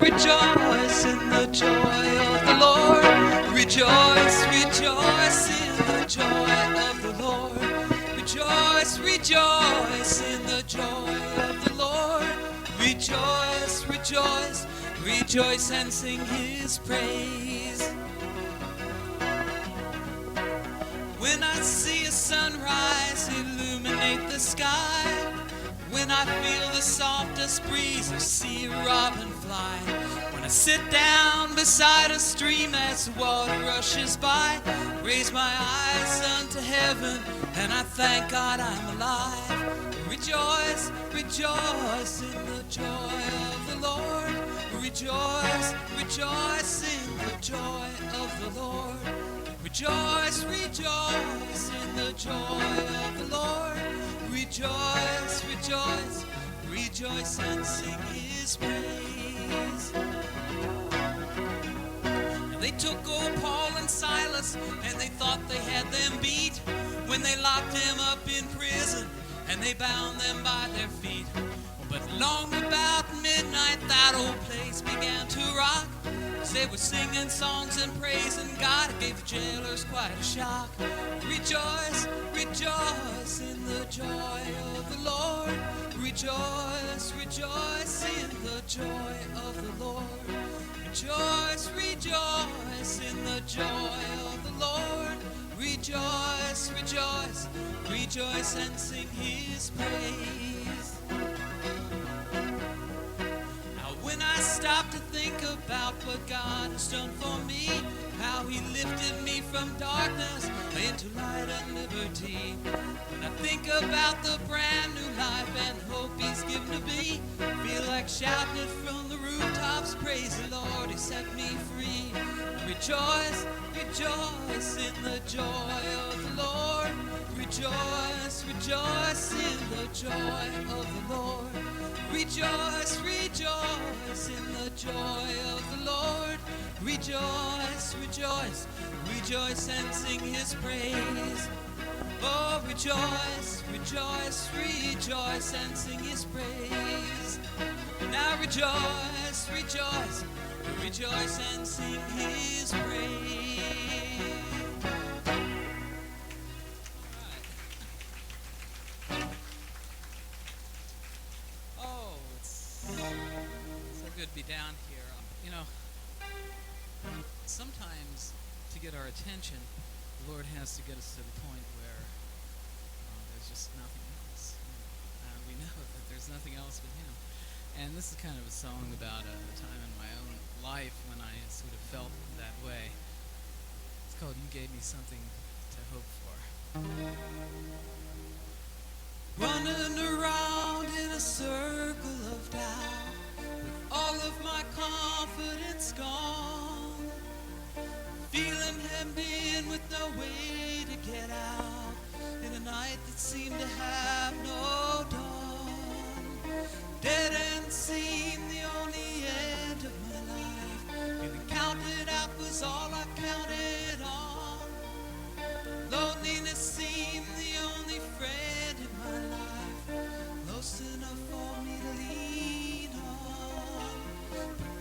Rejoice in the joy of the Lord. Rejoice, rejoice in the joy of the Lord. Rejoice, rejoice in the joy of the Lord. Rejoice, rejoice, rejoice and sing his praise. When I see a sunrise illuminate the sky, when I feel the softest breeze or see a robin fly, when I sit down beside a stream as the water rushes by, raise my eyes unto heaven and I thank God I'm alive. Rejoice, rejoice in the joy of the Lord. Rejoice, rejoice in the joy of the Lord. Rejoice, rejoice in the joy of the Lord. Rejoice, rejoice, rejoice and sing his praise. They took old Paul and Silas and they thought they had them beat when they locked them up in prison and they bound them by their feet. But long about midnight that old place began to rock. They were singing songs and praising God. It gave the jailers quite a shock. Rejoice, rejoice in the joy of the Lord. Rejoice, rejoice in the joy of the Lord. Rejoice, rejoice in the joy of the Lord. Rejoice, rejoice, rejoice and sing his praise. When I stop to think about what God has done for me, how he lifted me from darkness into light and liberty. When I think about the brand new life and hope he's given to me, feel like shouting it from the rooftops, praise the Lord, he set me free. Rejoice, rejoice in the joy of the Lord. Rejoice, rejoice in the joy of the Lord. Rejoice, rejoice in the joy of the Lord. Rejoice, rejoice, rejoice and sing his praise. Oh, rejoice, rejoice, rejoice and sing his praise. Now rejoice, rejoice, rejoice and sing his praise. Good to be down here. You know, sometimes to get our attention, the Lord has to get us to the point where there's just nothing else. We know that there's nothing else but him. And this is kind of a song about a time in my own life when I sort of felt that way. It's called You Gave Me Something to Hope For. Running around in a circle of doubt, all of my confidence gone, feeling hemmed in with no way to get out, in a night that seemed to have no dawn. Dead end seemed the only end of my life, feeling counted out was all I counted on. Loneliness seemed the only friend in my life, close enough for me to lean on.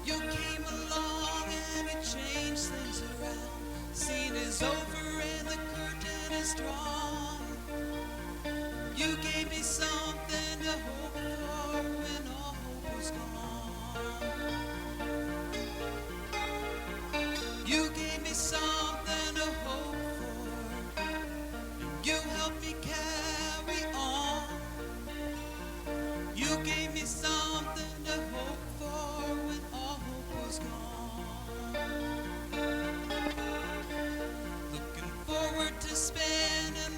You came along and you changed things around. Scene is over and the curtain is drawn. You gave me something to hope for when all hope was gone. You gave me something to hope for, and you helped me carry on. You gave me something to hope for when all hope was gone. Looking forward to spending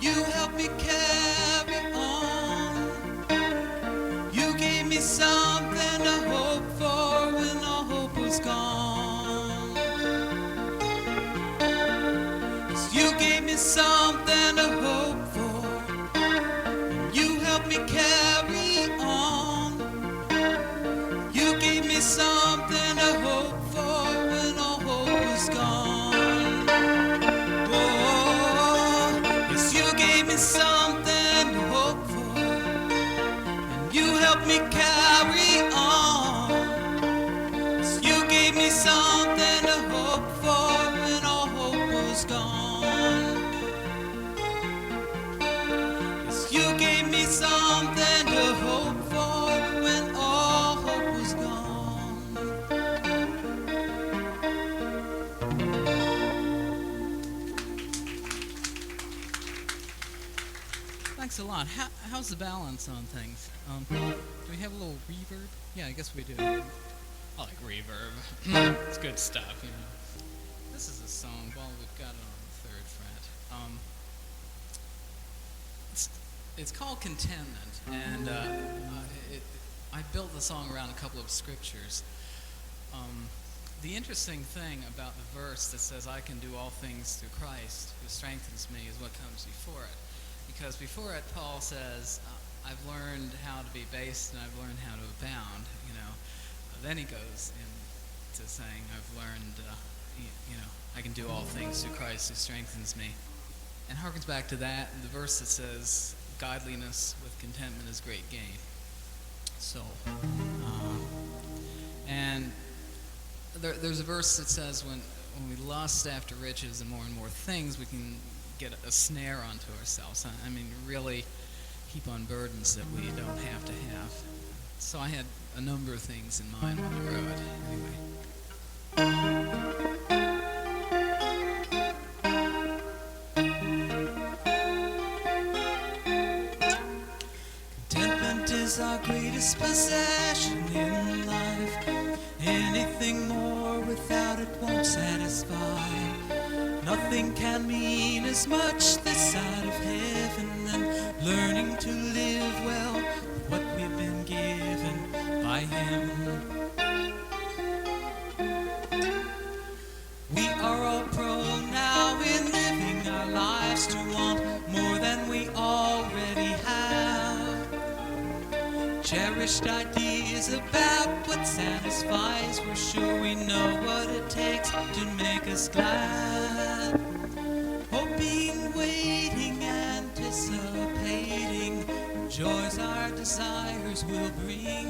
You helped me carry on. You gave me something to hope for when all hope was gone. 'Cause you gave me something to hope for. You helped me carry on. You gave me something to hope for when all hope was gone. Oh, yes, you gave me something to hope for. And you helped me carry on. Yes, you gave me something to hope for when all hope was gone. Yes, you gave me something to hope for when all hope was gone. Thanks a lot. How's the balance on things? Do we have a little reverb? Yeah, I guess we do. I like reverb. It's good stuff, you know. This is a song, well, we've got it on the 3rd fret. It's called Contentment, and I built the song around a couple of scriptures. The interesting thing about the verse that says, I can do all things through Christ who strengthens me, is what comes before it. Because before it, Paul says, I've learned how to be based and I've learned how to abound, you know. Then he goes into saying, I've learned, you know, I can do all things through Christ who strengthens me. And harkens back to that, the verse that says, godliness with contentment is great gain. So, and there's a verse that says when we lust after riches and more things, we can get a snare onto ourselves. I mean, really heap on burdens that we don't have to have. So I had a number of things in mind when I wrote it. Contentment is our greatest possession in life. Anything more without it won't satisfy. Nothing can mean as much this side of heaven than learning to live well with what we've been given by Him. We are all prone now in living our lives to want more than we already have. Cherished ideas about what satisfies, we're sure we know what it takes to make us glad. Hoping, waiting, anticipating joys our desires will bring.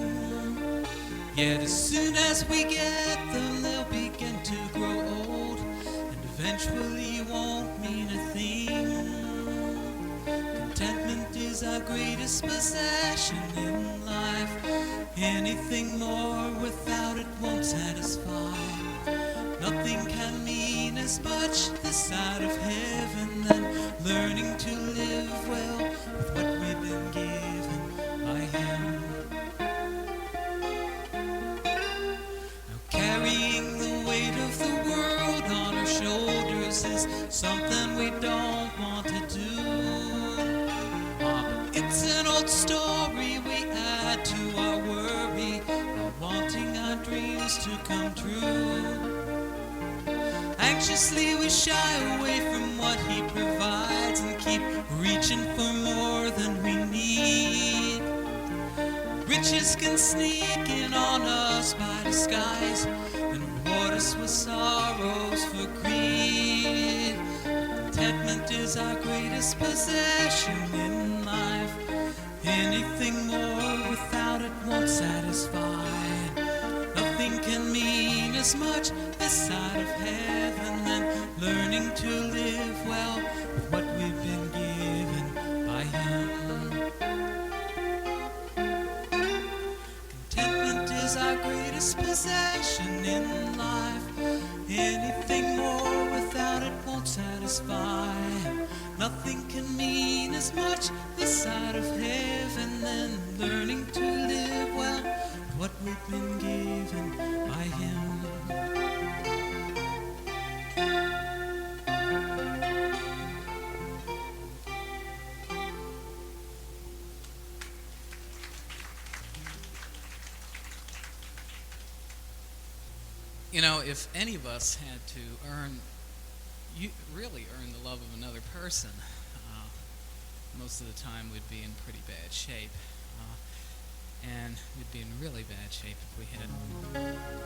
Yet as soon as we get them, they'll begin to grow old and eventually won't mean a thing. Contentment is our greatest possession in life. Anything more without it won't satisfy. Nothing can mean as much this side of heaven than learning to live well with what we've been given by Him. Now carrying the weight of the world on our shoulders is something we don't want to do. It's an old story we add to our worry, while wanting our dreams to come true. Anxiously we shy away from what He provides and keep reaching for more than we need. Riches can sneak in on us by disguise and reward us with sorrows for greed. Contentment is our greatest possession in life. Anything more without it won't satisfy. Nothing can mean as much this side of heaven than learning to live well with what we've been given by Him. Contentment is our greatest possession in life. Anything more without it won't satisfy. Nothing can mean as much this side of heaven than learning to live well with what we've been given by Him. If any of us had to really earn the love of another person, most of the time we'd be in pretty bad shape. And we'd be in really bad shape if we had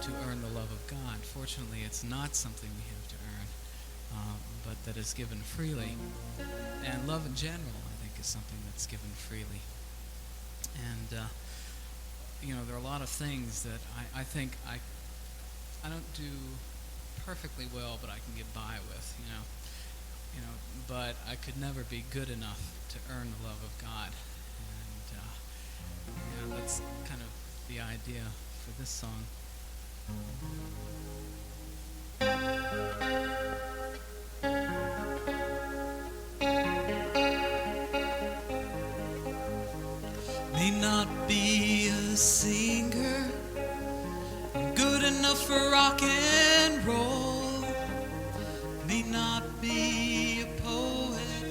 to earn the love of God. Fortunately, it's not something we have to earn, but that is given freely. And love in general, I think, is something that's given freely. And, there are a lot of things that I think I don't do perfectly well, but I can get by with, but I could never be good enough to earn the love of God. And that's kind of the idea for this song. May not be a singer, good enough for rock and roll. May not be a poet,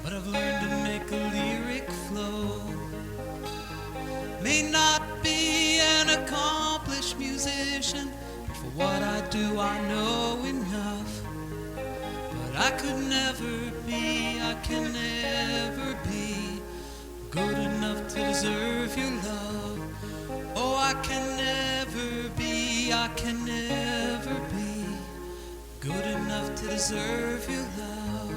but I've learned to make a lyric flow. May not be an accomplished musician, but for what I do I know enough. But I can never be good enough to deserve your love. Oh, I can never be good enough to deserve your love.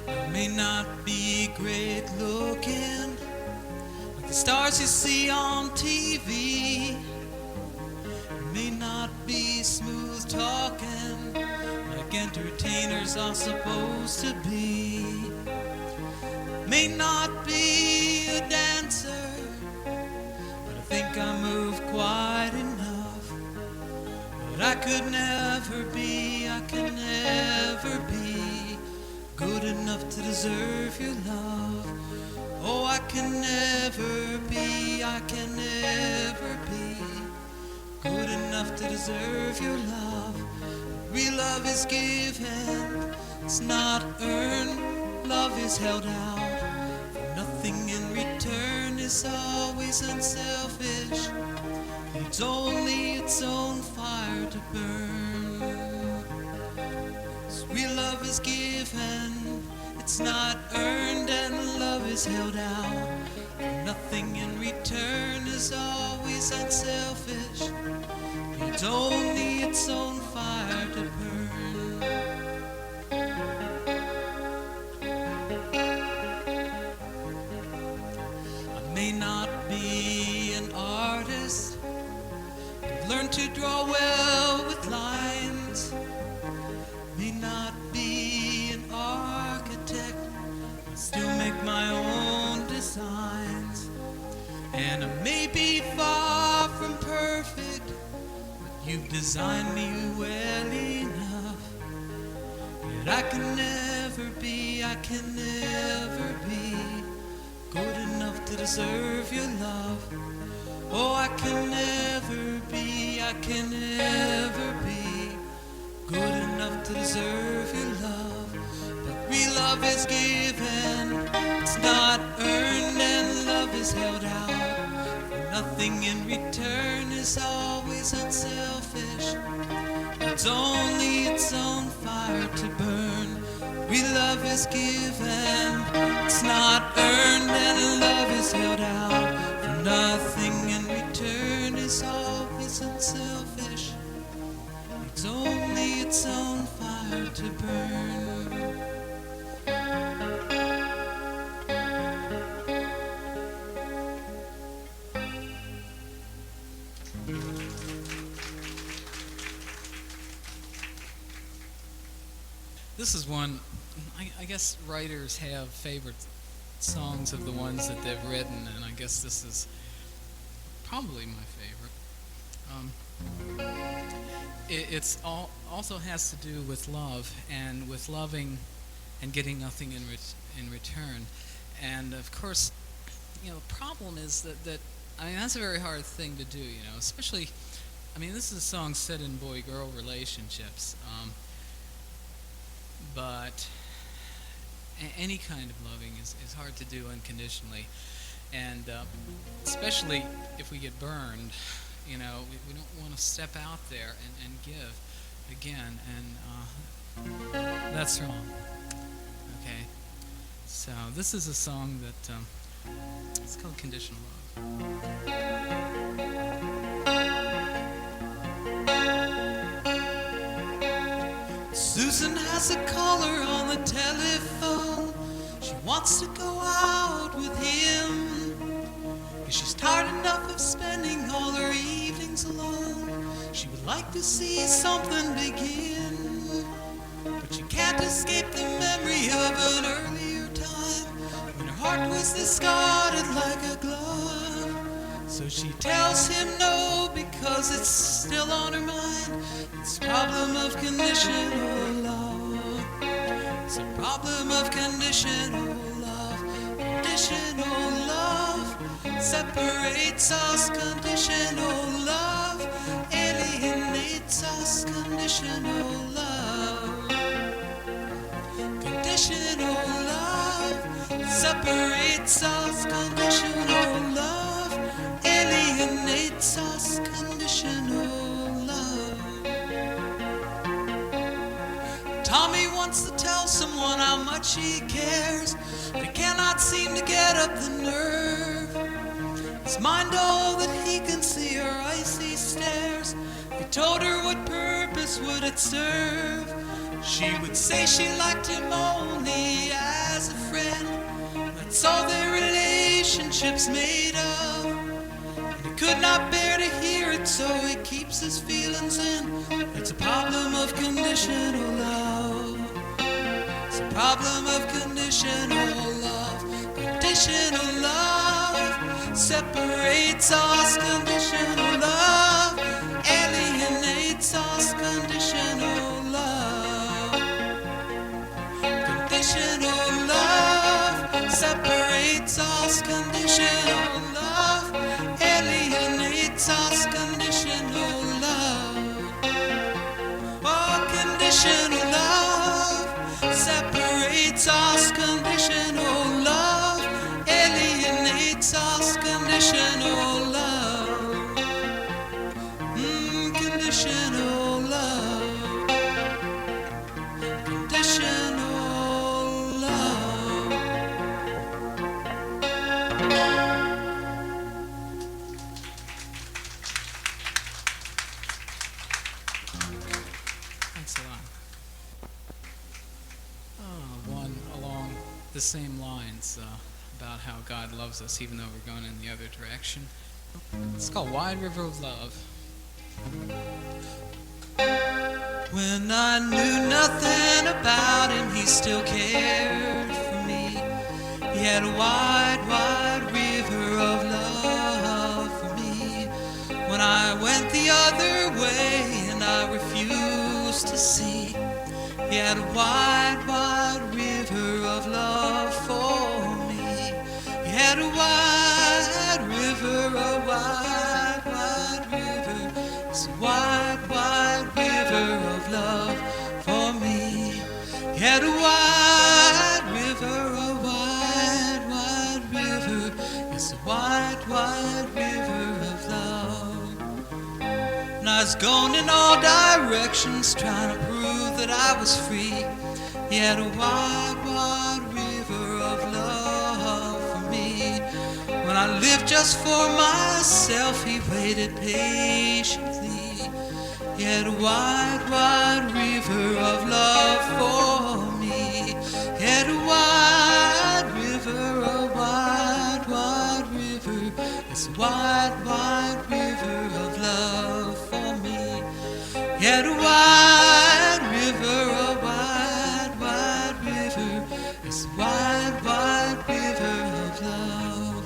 I may not be great looking, like the stars you see on TV. I may not be smooth talking, like entertainers are supposed to be. May not be a dancer, but I think I move quite enough. But I can never be good enough to deserve your love. Oh, I can never be good enough to deserve your love. Real love is given, it's not earned. Love is held out, for nothing in return is always unselfish. Needs only its own fire to burn. So real love is given, it's not earned, and love is held out. For nothing in return is always unselfish. Needs only its own fire to burn. I may not be an artist, I've learned to draw well with lines. May not be an architect, I still make my own designs. And I may be far from perfect, but you've designed me well enough. Yet I can never be good enough to deserve your love. Oh, I can never be good enough to deserve your love. But real love is given, it's not earned, and love is held out. For nothing in return is always unselfish. It's only its own fire to burn. Real love is given, it's not earned, and love is held out. For nothing in return is always unselfish. It's only its own fire to burn. This is one, I guess writers have favorite songs of the ones that they've written, and I guess this is probably my favorite. It's also has to do with love, and with loving and getting nothing in return. And of course, the problem is that that's a very hard thing to do, especially, this is a song set in boy-girl relationships. But any kind of loving is hard to do unconditionally. And especially if we get burned, we don't want to step out there and give again. And that's wrong. Okay? So this is a song that it's called Conditional Love. Susan has a caller on the telephone. She wants to go out with him, 'cause she's tired enough of spending all her evenings alone. She would like to see something begin, but she can't escape the memory of an earlier time when her heart was discarded like a glove. So she tells him no because it's still on her mind. It's a problem of conditional love. It's a problem of conditional love. Conditional love separates us. Conditional love alienates us. Conditional love. Conditional love separates us. Conditional love alienates us. Conditional love. Tommy wants to tell someone how much he cares, but he cannot seem to get up the nerve. His mind all that he can see are icy stares. If he told her what purpose would it serve, she would say she liked him only as a friend. That's all their relationship's made of. And he could not bear to hear it, so he keeps his feelings in. It's a problem of conditional love. It's a problem of conditional love. Conditional love separates us. Conditional love alienates us. Conditional love. Conditional love separates us. Conditional love alienates us. Conditional love. Oh, conditional love separates us. Conditional love alienates us. Conditional love. Conditional love. Conditional love. Thanks a lot. One along the same lines about how God loves us even though we're going in the other direction. It's called Wide River of Love. When I knew nothing about him, he still cared for me. He had a wide, wide river of love for me. When I went the other way and I refused to see, he had a wide, wide river of love for me. He had a wide river, a wide, wide river. It's a wide, wide river of love for me. He had a wide river, a wide, wide river. It's a wide, wide river of love. And I was going in all directions trying to prove that I was free. He had a wide, wide river of love for me. When I lived just for myself, he waited patiently. He had a wide, wide river of love for me. He had a wide river, a wide, wide river. It's a wide, wide river of love for me. He had a wide river, a wide, wide river. It's a wide, wide river of love.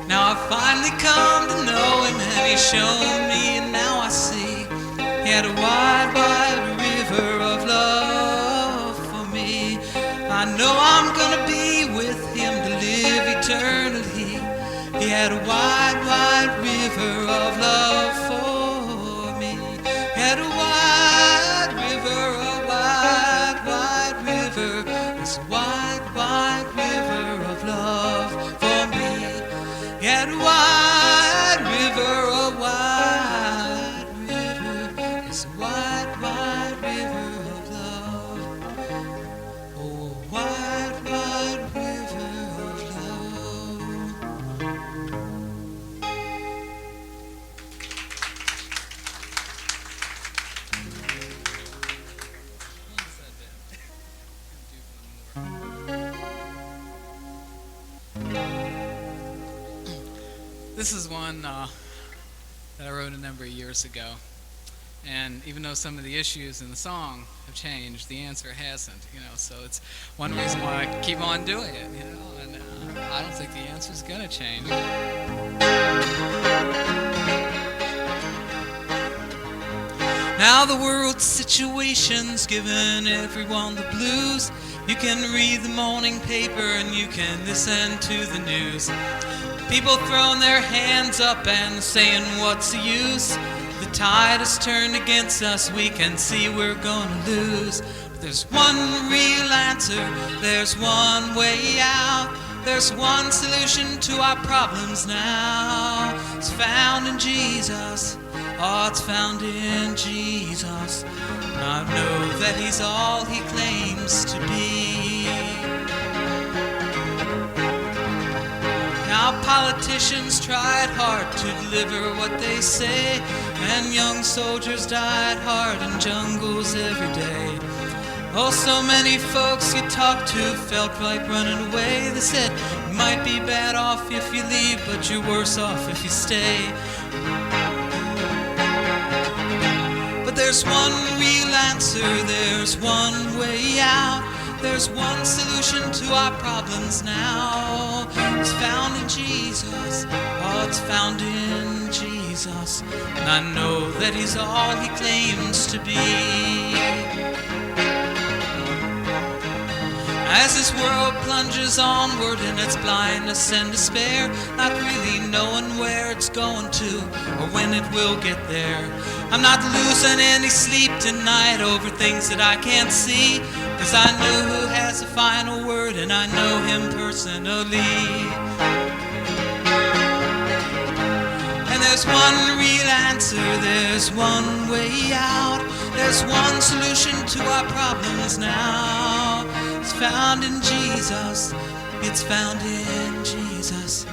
Now I finally come to know him and he's shown me, and now I see he had a wide, wide river of love for me. I know I'm gonna be with him to live eternally. He had a wide, wide river of love This is one that I wrote a number of years ago. And even though some of the issues in the song have changed, the answer hasn't, so it's one reason why I keep on doing it, and I don't think the answer's going to change. Now the world's situation's given everyone the blues. You can read the morning paper and you can listen to the news. People throwing their hands up and saying, what's the use? The tide has turned against us, we can see we're gonna lose. But there's one real answer, there's one way out. There's one solution to our problems now. It's found in Jesus. Oh, it's found in Jesus. And I know that He's all He claims to be. Now politicians tried hard to deliver what they say, and young soldiers died hard in jungles every day. Oh, so many folks you talked to felt like running away. They said, you might be bad off if you leave, but you're worse off if you stay. But there's one real answer, there's one way out. There's one solution to our problems now. It's found in Jesus. Oh, it's found in Jesus. And I know that He's all He claims to be. As this world plunges onward in its blindness and despair, not really knowing where it's going to or when it will get there, I'm not losing any sleep tonight over things that I can't see, 'cause I know who has the final word and I know Him personally. And there's one real answer, there's one way out. There's one solution to our problems now. It's found in Jesus. It's found in Jesus.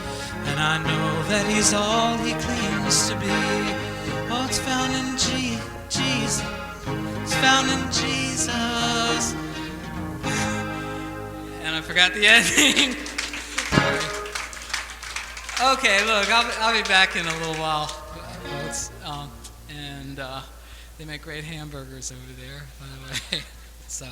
And I know that He's all He claims to be. Oh, it's found in Jesus. It's found in Jesus. And I forgot the ending. Okay, look, I'll be back in a little while, folks. And they make great hamburgers over there, by the way. So.